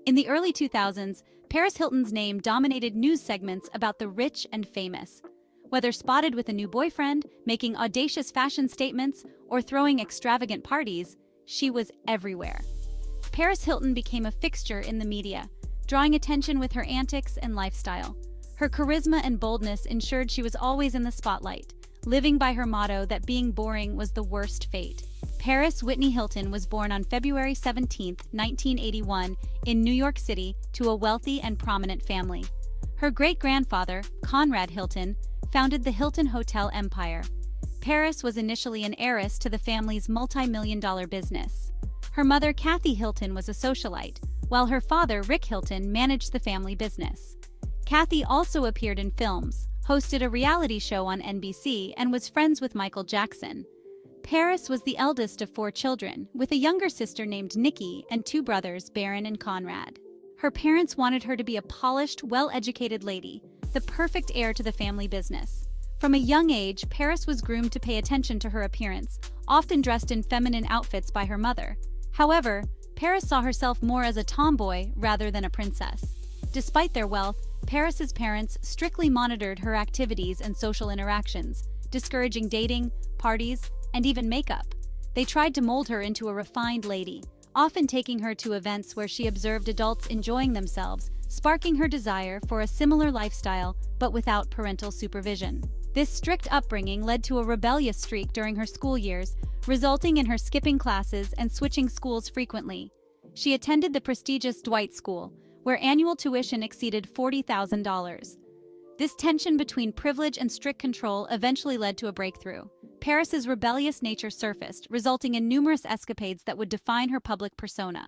In the early 2000s, Paris Hilton's name dominated news segments about the rich and famous. Whether spotted with a new boyfriend, making audacious fashion statements, or throwing extravagant parties, she was everywhere. Paris Hilton became a fixture in the media, drawing attention with her antics and lifestyle. Her charisma and boldness ensured she was always in the spotlight, living by her motto that being boring was the worst fate. Paris Whitney Hilton was born on February 17, 1981, in New York City to a wealthy and prominent family. Her great-grandfather, Conrad Hilton, founded the Hilton Hotel empire. Paris was initially an heiress to the family's multi-million-dollar business. Her mother, Kathy Hilton, was a socialite, while her father, Rick Hilton, managed the family business. Kathy also appeared in films, hosted a reality show on NBC, and was friends with Michael Jackson. Paris was the eldest of 4 children, with a younger sister named Nikki and 2 brothers, Baron and Conrad. Her parents wanted her to be a polished, well-educated lady, the perfect heir to the family business. From a young age, Paris was groomed to pay attention to her appearance, often dressed in feminine outfits by her mother. However, Paris saw herself more as a tomboy rather than a princess. Despite their wealth, Paris's parents strictly monitored her activities and social interactions, discouraging dating, parties, and even makeup. They tried to mold her into a refined lady, often taking her to events where she observed adults enjoying themselves, sparking her desire for a similar lifestyle but without parental supervision. This strict upbringing led to a rebellious streak during her school years, resulting in her skipping classes and switching schools frequently. She attended the prestigious Dwight School, where annual tuition exceeded $40,000. This tension between privilege and strict control eventually led to a breakthrough. Paris's rebellious nature surfaced, resulting in numerous escapades that would define her public persona.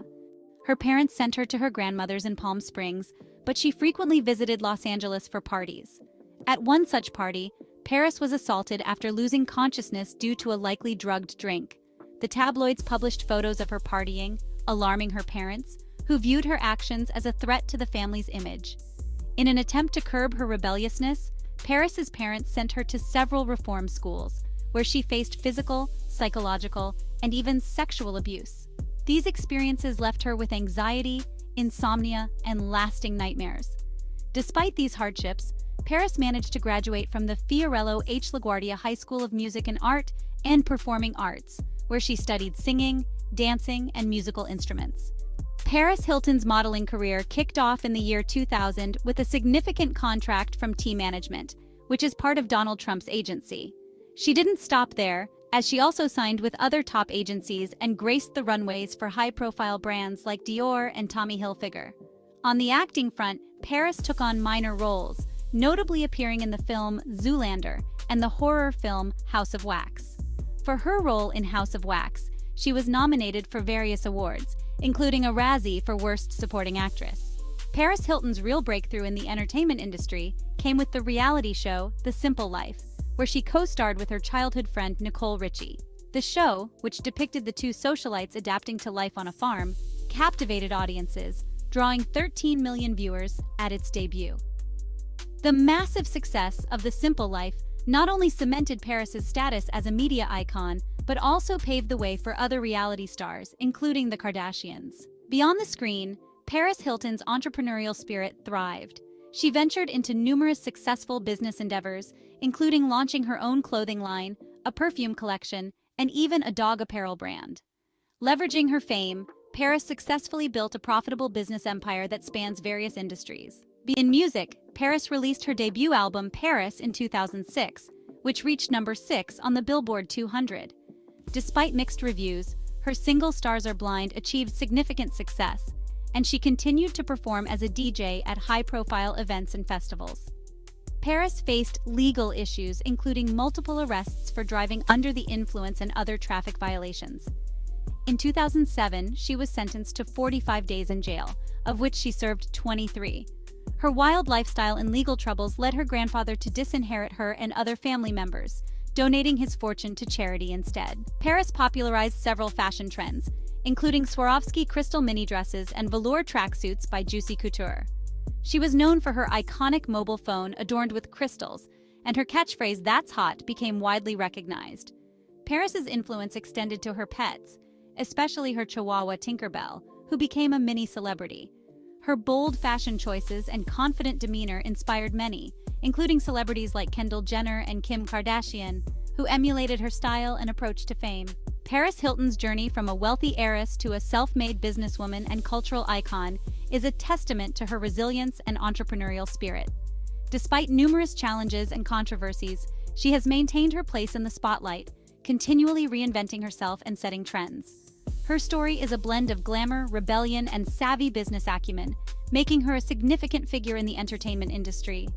Her parents sent her to her grandmother's in Palm Springs, but she frequently visited Los Angeles for parties. At one such party, Paris was assaulted after losing consciousness due to a likely drugged drink. The tabloids published photos of her partying, alarming her parents, who viewed her actions as a threat to the family's image. In an attempt to curb her rebelliousness, Paris's parents sent her to several reform schools, where she faced physical, psychological, and even sexual abuse. These experiences left her with anxiety, insomnia, and lasting nightmares. Despite these hardships, Paris managed to graduate from the Fiorello H. LaGuardia High School of Music and Art and Performing Arts, where she studied singing, dancing, and musical instruments. Paris Hilton's modeling career kicked off in the year 2000 with a significant contract from T Management, which is part of Donald Trump's agency. She didn't stop there, as she also signed with other top agencies and graced the runways for high-profile brands like Dior and Tommy Hilfiger. On the acting front, Paris took on minor roles, notably appearing in the film Zoolander and the horror film House of Wax. For her role in House of Wax, she was nominated for various awards, including a Razzie for Worst Supporting Actress. Paris Hilton's real breakthrough in the entertainment industry came with the reality show The Simple Life, where she co-starred with her childhood friend Nicole Richie. The show, which depicted the 2 socialites adapting to life on a farm, captivated audiences, drawing 13 million viewers at its debut. The massive success of The Simple Life not only cemented Paris's status as a media icon, but also paved the way for other reality stars, including the Kardashians. Beyond the screen, Paris Hilton's entrepreneurial spirit thrived. She ventured into numerous successful business endeavors, including launching her own clothing line, a perfume collection, and even a dog apparel brand. Leveraging her fame, Paris successfully built a profitable business empire that spans various industries. In music, Paris released her debut album Paris in 2006, which reached number 6 on the Billboard 200. Despite mixed reviews, her single Stars Are Blind achieved significant success, and she continued to perform as a DJ at high-profile events and festivals. Paris faced legal issues, including multiple arrests for driving under the influence and other traffic violations. In 2007, she was sentenced to 45 days in jail, of which she served 23. Her wild lifestyle and legal troubles led her grandfather to disinherit her and other family members, donating his fortune to charity instead. Paris popularized several fashion trends, including Swarovski crystal mini dresses and velour tracksuits by Juicy Couture. She was known for her iconic mobile phone adorned with crystals, and her catchphrase, "That's hot," became widely recognized. Paris's influence extended to her pets, especially her Chihuahua Tinkerbell, who became a mini celebrity. Her bold fashion choices and confident demeanor inspired many, including celebrities like Kendall Jenner and Kim Kardashian, who emulated her style and approach to fame. Paris Hilton's journey from a wealthy heiress to a self-made businesswoman and cultural icon is a testament to her resilience and entrepreneurial spirit. Despite numerous challenges and controversies, she has maintained her place in the spotlight, continually reinventing herself and setting trends. Her story is a blend of glamour, rebellion, and savvy business acumen, making her a significant figure in the entertainment industry.